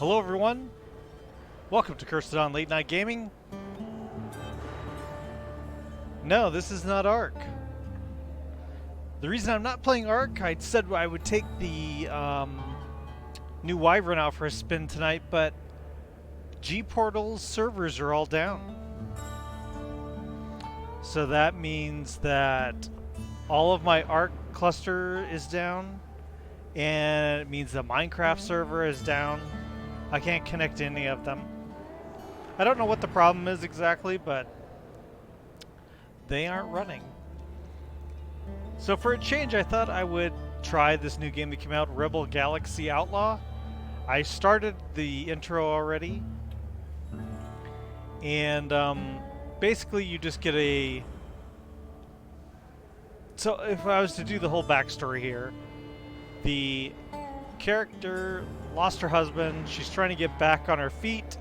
Hello everyone, welcome to Cursed On Late Night Gaming. No, this is not Ark. The reason I'm not playing Ark, I said I would take the new Wyvern out for a spin tonight, but G-Portal's servers are all down. So that means that all of my Ark cluster is down, and it means the Minecraft server is down. I can't connect to any of them. I don't know what the problem is exactly, but they aren't running. So for a change, I thought I would try this new game that came out, Rebel Galaxy Outlaw. I started the intro already, and basically you just get a... So if I was to do the whole backstory here, the character lost her husband. She's trying to get back on her feet.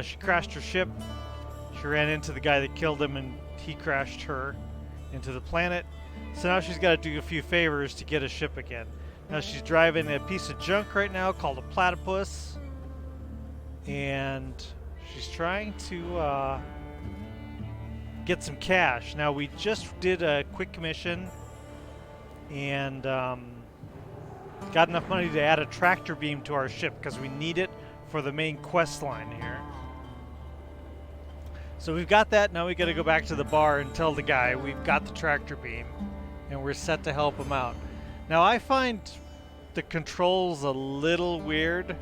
She crashed her ship. She ran into the guy that killed him, and he crashed her into the planet. So now she's got to do a few favors to get a ship again. Now she's driving a piece of junk right now called a platypus, and she's trying to get some cash. Now we just did a quick mission, and got enough money to add a tractor beam to our ship because we need it for the main quest line here. So we've got that. Now we got to go back to the bar and tell the guy we've got the tractor beam and we're set to help him out. Now I find the controls a little weird,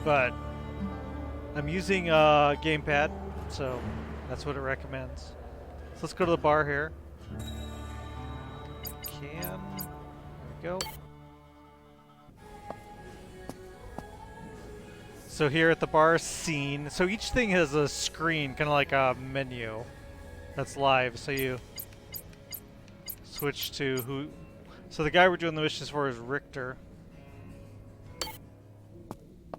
but I'm using a gamepad, so that's what it recommends. So let's go to the bar here. There we go. So here at the bar scene, so each thing has a screen, kind of like a menu that's live. So you switch to who. So the guy we're doing the missions for is Richter.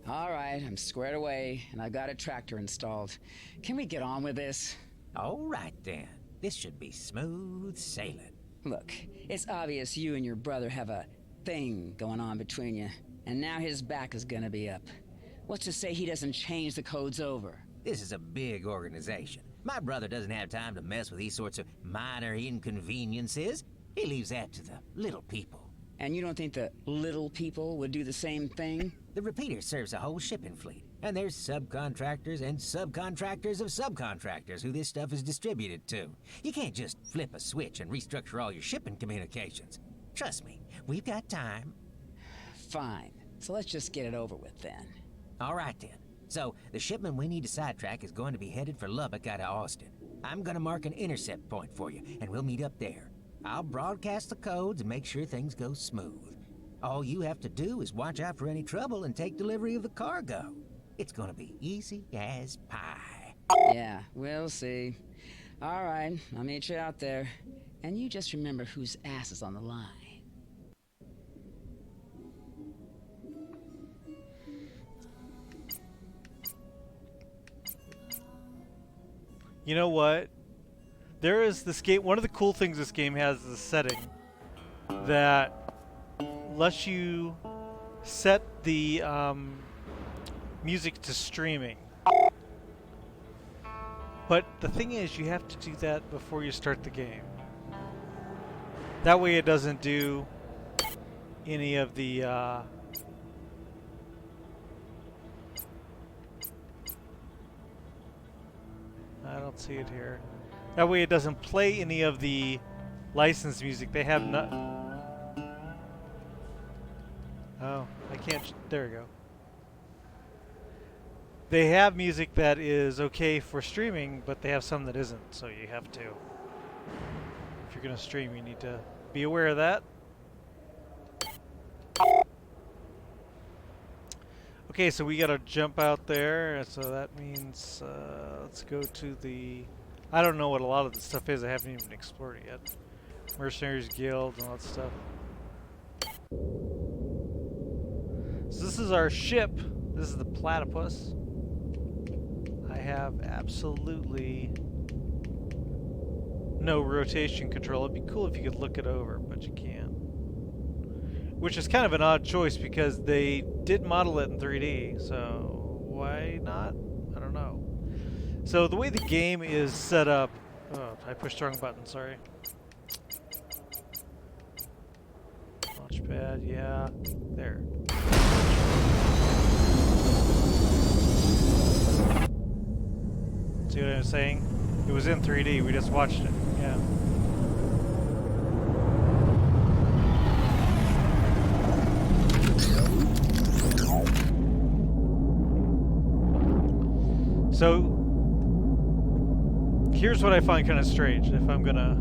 All right, I'm squared away, and I've got a tractor installed. Can we get on with this? All right then. This should be smooth sailing. Look, it's obvious you and your brother have a thing going on between you, and now his back is gonna be up. What's to say he doesn't change the codes over? This is a big organization. My brother doesn't have time to mess with these sorts of minor inconveniences. He leaves that to the little people. And you don't think the little people would do the same thing? The repeater serves a whole shipping fleet, and there's subcontractors and subcontractors of subcontractors who this stuff is distributed to. You can't just flip a switch and restructure all your shipping communications. Trust me, we've got time. Fine. So let's just get it over with then. All right then. So, the shipment we need to sidetrack is going to be headed for Lubbock out of Austin. I'm gonna mark an intercept point for you, and we'll meet up there. I'll broadcast the codes and make sure things go smooth. All you have to do is watch out for any trouble and take delivery of the cargo. It's gonna be easy as pie. Yeah, we'll see. All right, I'll meet you out there. And you just remember whose ass is on the line. You know what? There is this game. One of the cool things this game has is a setting that lets you set the music to streaming. But the thing is, you have to do that before you start the game. That way it doesn't do any of the I don't see it here. That way it doesn't play any of the licensed music. They have not. Oh, I can't. There we go. They have music that is okay for streaming, but they have some that isn't. So you have to. If you're going to stream, you need to be aware of that. Okay, so we gotta jump out there, so that means let's go to the... I don't know what a lot of the stuff is, I haven't even explored it yet. Mercenaries Guild and all that stuff. So this is our ship. This is the platypus. I have absolutely no rotation control. It'd be cool if you could look it over, but you can't. Which is kind of an odd choice because they did model it in 3D, so why not? I don't know. So the way the game is set up... Oh, I pushed the wrong button, sorry. Launchpad, yeah. There. See what I'm saying? It was in 3D, we just watched it. Yeah. So, here's what I find kind of strange, if I'm gonna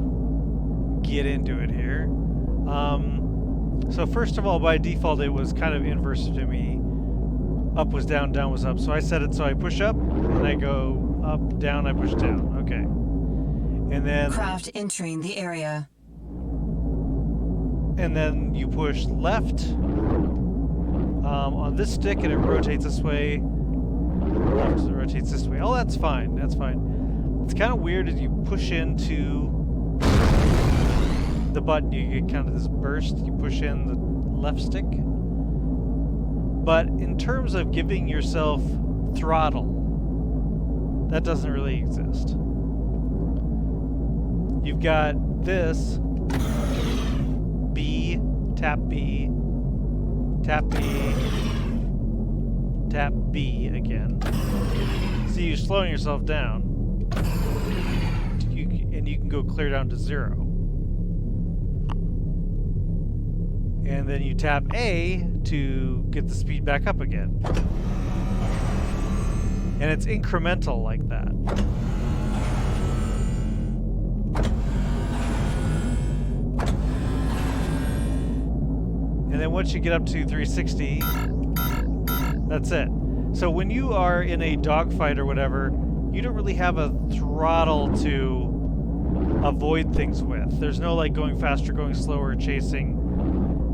get into it here. So first of all, by default, it was kind of inverse to me. Up was down, down was up. So I set it so I push up, and I go up, down, I push down. Okay. And then... Craft entering the area. And then you push left on this stick, and it rotates this way. Left, it rotates this way. Oh, that's fine. That's fine. It's kind of weird as you push into the button, you get kind of this burst. You push in the left stick. But in terms of giving yourself throttle, that doesn't really exist. You've got this B, tap B, tap B, tap B again. So you're slowing yourself down, and you can go clear down to 0. And then you tap A to get the speed back up again. And it's incremental like that. And then once you get up to 360, that's it. So when you are in a dogfight or whatever, you don't really have a throttle to avoid things with. There's no like going faster, going slower, chasing,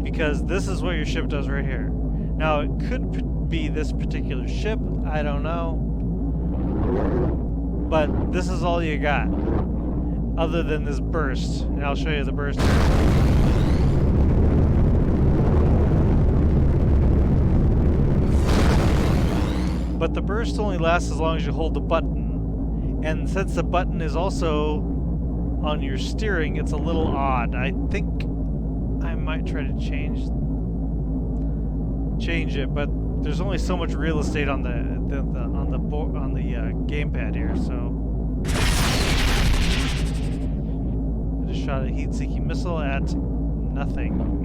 because this is what your ship does right here. Now, it could be this particular ship, I don't know, but this is all you got, other than this burst, and I'll show you the burst here. But the burst only lasts as long as you hold the button, and since the button is also on your steering, it's a little odd. I think I might try to change it, but there's only so much real estate on the gamepad here, so I just shot a heat-seeking missile at nothing.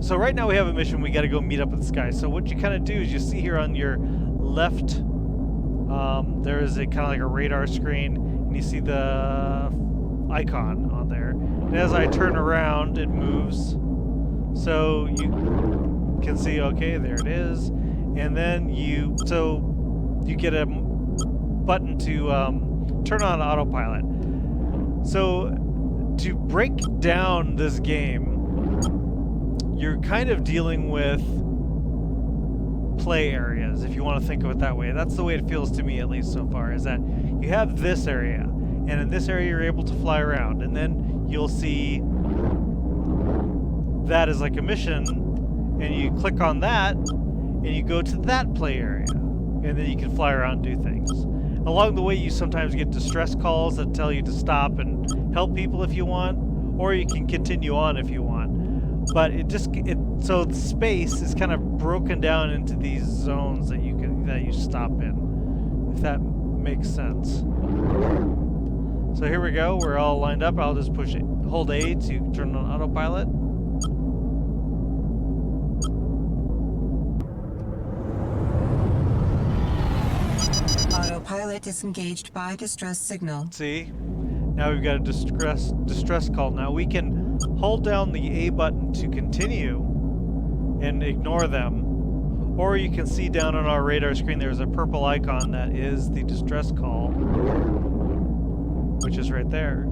So right now we have a mission. We got to go meet up with this guy. So what you kind of do is you see here on your left. There is a kind of like a radar screen, and you see the icon on there. And as I turn around, it moves. So you can see, okay, there it is. And then you get a button to turn on autopilot. So to break down this game, you're kind of dealing with play areas, if you want to think of it that way. That's the way it feels to me, at least so far, is that you have this area, and in this area you're able to fly around, and then you'll see that as like a mission, and you click on that, and you go to that play area, and then you can fly around and do things. Along the way, you sometimes get distress calls that tell you to stop and help people if you want, or you can continue on if you want. But so the space is kind of broken down into these zones that you stop in, if that makes sense. So here we go. We're all lined up. I'll just hold A to turn on autopilot. Autopilot disengaged by distress signal. See? Now we've got a distress call. Now we can hold down the A button to continue and ignore them. Or you can see down on our radar screen there's a purple icon that is the distress call, which is right there.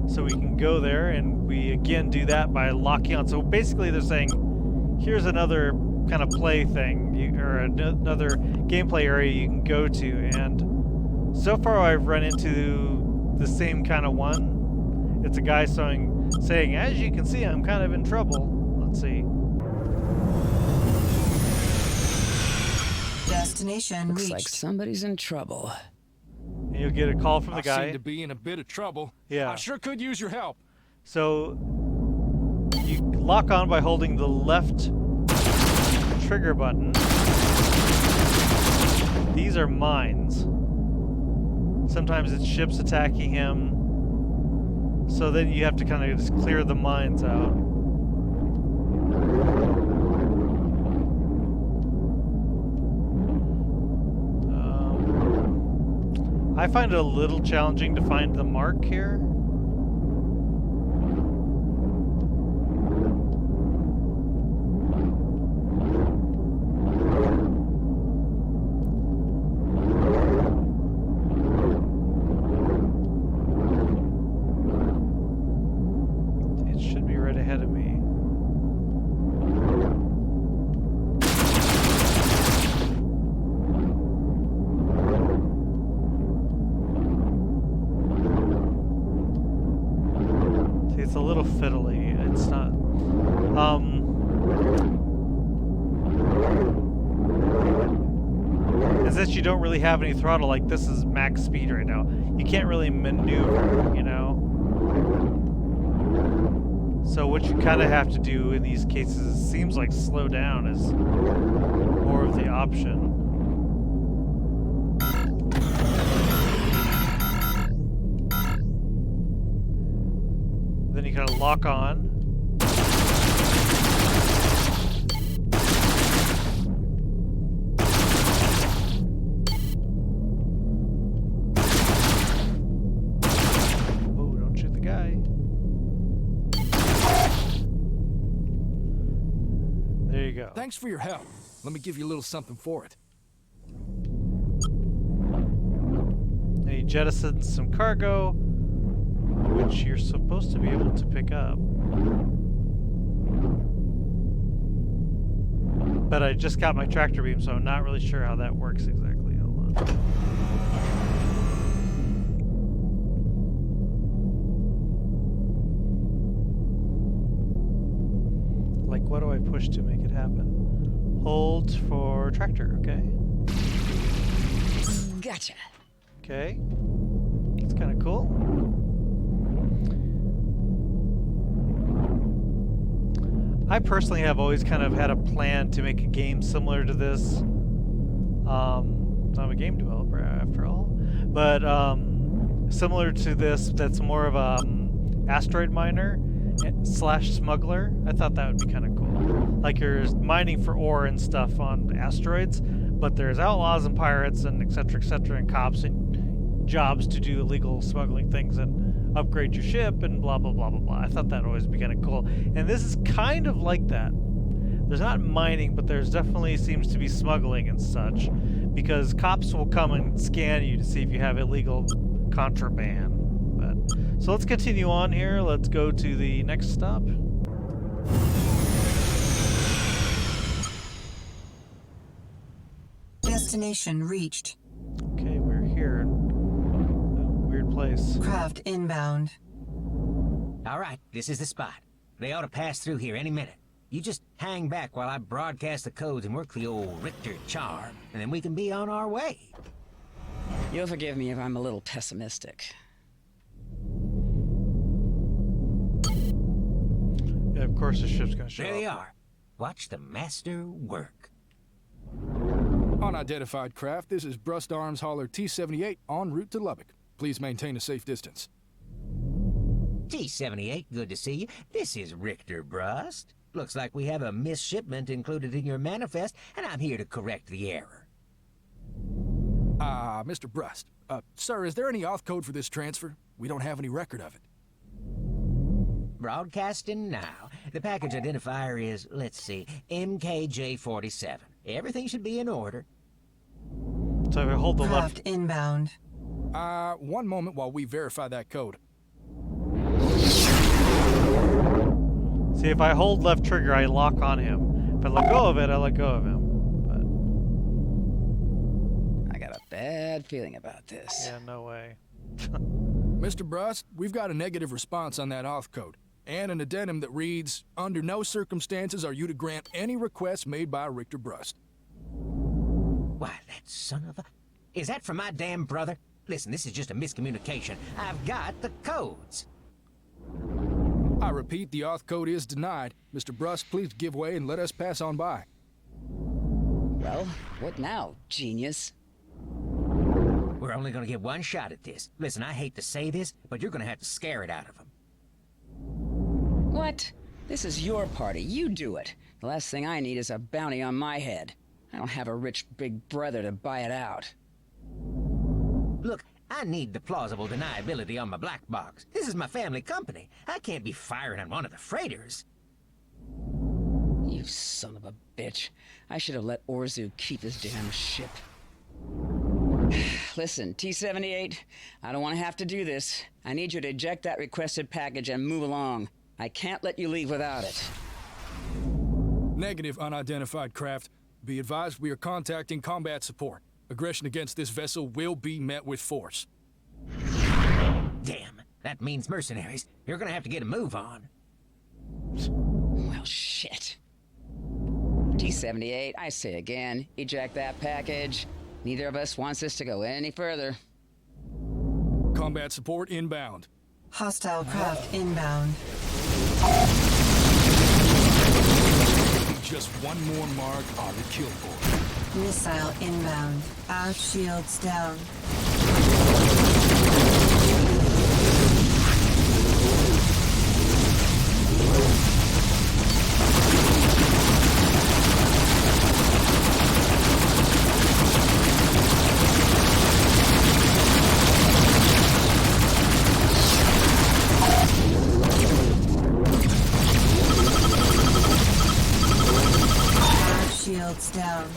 So we can go there, and we again do that by locking on. So basically they're saying, here's another kind of play thing, or another gameplay area you can go to. And so far I've run into the same kind of one. It's a guy showing saying, as you can see, I'm kind of in trouble. Let's see. Destination Looks reached. like somebody's in trouble. And you'll get a call from the I guy. seem to be in a bit of trouble. Yeah. I sure could use your help. So you lock on by holding the left trigger button. These are mines. Sometimes it's ships attacking him. So then you have to kind of just clear the mines out. I find it a little challenging to find the mark here. It should be right ahead of me. It's a little fiddly. It's not. Is that you don't really have any throttle? Like this is max speed right now. You can't really maneuver, you know. So what you kind of have to do in these cases, it seems like slow down is more of the option. Then you kind of lock on. Oh, don't shoot the guy. There you go. Thanks for your help. Let me give you a little something for it. And he jettisons some cargo, which you're supposed to be able to pick up. But I just got my tractor beam, so I'm not really sure how that works exactly. Hold on. Like, what do I push to make it happen? Hold for tractor, okay. Gotcha. Okay. That's kind of cool. I personally have always kind of had a plan to make a game similar to this. I'm a game developer after all, but similar to this, that's more of a asteroid miner slash smuggler. I thought that would be kind of cool. Like you're mining for ore and stuff on asteroids, but there's outlaws and pirates and et cetera, and cops and jobs to do illegal smuggling things and upgrade your ship and blah, blah, blah, blah, blah. I thought that would always be kind of cool. And this is kind of like that. There's not mining, but there's definitely seems to be smuggling and such, because cops will come and scan you to see if you have illegal contraband. But so let's continue on here. Let's go to the next stop. Destination reached. Okay, we're here. Weird place. Craft inbound. All right, this is the spot. They ought to pass through here any minute. You just hang back while I broadcast the codes and work the old Richter charm, and then we can be on our way. You'll forgive me if I'm a little pessimistic. Yeah, of course the ship's gonna show There they up. are. Watch the master work. Unidentified craft, this is Brust Arms Hauler T-78 en route to Lubbock. Please maintain a safe distance. T-78, good to see you. This is Richter Brust. Looks like we have a missed shipment included in your manifest, and I'm here to correct the error. Mr. Brust. Sir, is there any auth code for this transfer? We don't have any record of it. Broadcasting now. The package identifier is, let's see, MKJ47. Everything should be in order. So if I hold the Craft left, inbound. One moment while we verify that code. see if I hold left trigger, I lock on him. If I let go of it, I let go of him. But I got a bad feeling about this. yeah, no way. Mr. Brust, we've got a negative response on that auth code. and an addendum that reads, under no circumstances are you to grant any request made by Richter Brust. Why, that son of a... Is that from my damn brother? Listen, this is just a miscommunication. I've got the codes. I repeat, the auth code is denied. Mr. Brust, please give way and let us pass on by. Well, what now, genius? We're only gonna get one shot at this. Listen, I hate to say this, but you're gonna have to scare it out of him. What? This is your party. You do it. The last thing I need is a bounty on my head. I don't have a rich big brother to buy it out. Look, I need the plausible deniability on my black box. This is my family company. I can't be firing on one of the freighters. You son of a bitch. I should have let Orzu keep his damn ship. Listen, T-78, I don't want to have to do this. I need you to eject that requested package and move along. I can't let you leave without it. Negative, unidentified craft. Be advised we are contacting combat support. Aggression against this vessel will be met with force. Damn, that means mercenaries. You're gonna have to get a move on. Well, shit. T-78, I say again, eject that package. Neither of us wants this to go any further. Combat support inbound. Hostile craft inbound. Just one more mark on the kill board. Missile inbound. Our shields down. Shields down.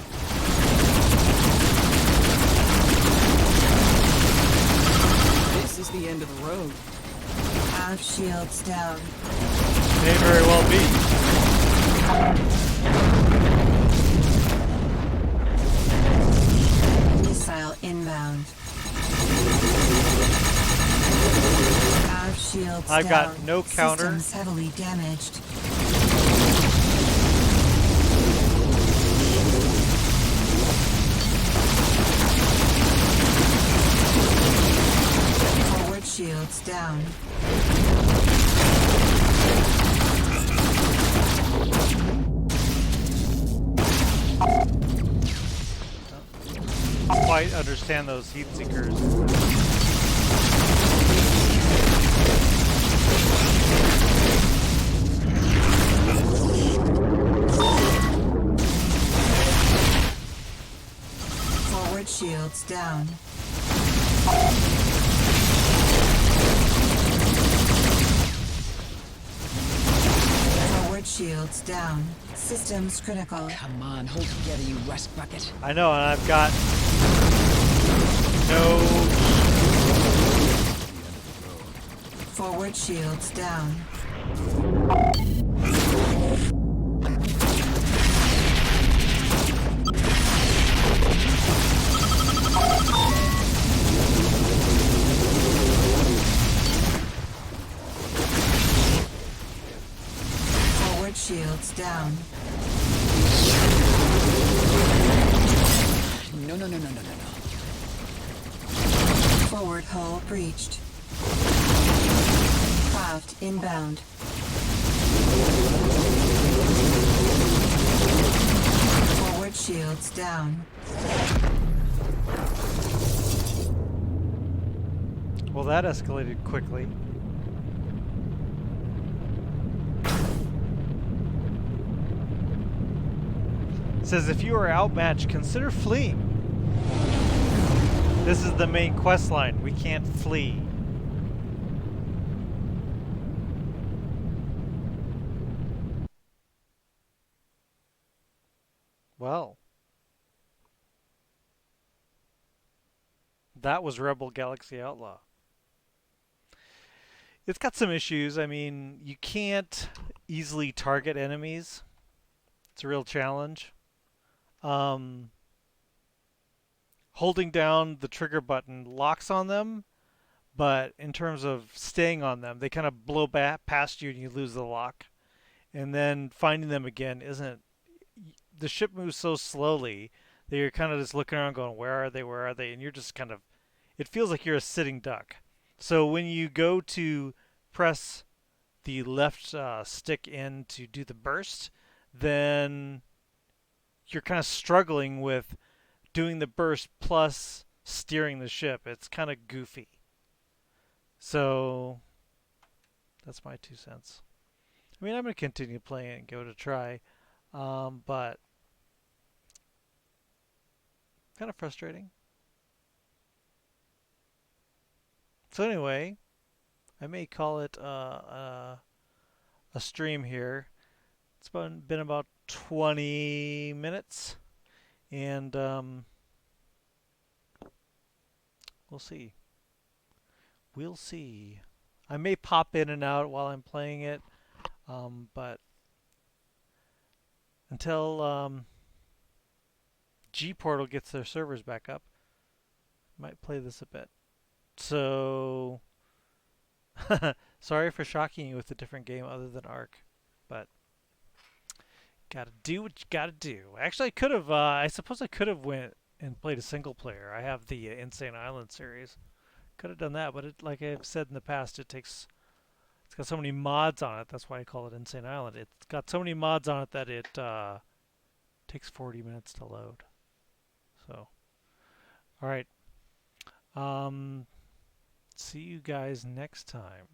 This is the end of the road. Our shields down. May very well be. Missile inbound. Our shields I've down. got no counter. Systems heavily damaged. Forward shields down. Quite understand those heat seekers. Forward shields down. Forward shields down. Systems critical. Come on, hold together, you rust bucket. I know, and I've got no. Forward shields down. Forward shields down. No. Forward hull breached. Craft inbound. Forward shields down. Well, that escalated quickly. It says if you are outmatched, consider fleeing. This is the main quest line. We can't flee. Well, that was Rebel Galaxy Outlaw. It's got some issues. I mean, you can't easily target enemies. It's a real challenge. Holding down the trigger button locks on them, but in terms of staying on them, they kind of blow back past you and you lose the lock. And then finding them again isn't. The ship moves so slowly that you're kind of just looking around going, where are they? Where are they? And you're just kind of. It feels like you're a sitting duck. So when you go to press the left stick in to do the burst, then you're kind of struggling with doing the burst plus steering the ship. It's kind of goofy. So that's my 2 cents. I mean, I'm going to continue playing and give it a try, but kind of frustrating. So anyway, I may call it a stream here. It's been about 20 minutes, and we'll see. We'll see. I may pop in and out while I'm playing it, but until G-Portal gets their servers back up, I might play this a bit. So, sorry for shocking you with a different game other than Ark, but gotta do what you gotta do. Actually, I could have. I suppose I could have went and played a single player. I have the Insane Island series. Could have done that, but like I've said in the past, it's got so many mods on it. That's why I call it Insane Island. It's got so many mods on it that it takes 40 minutes to load. So, all right. See you guys next time.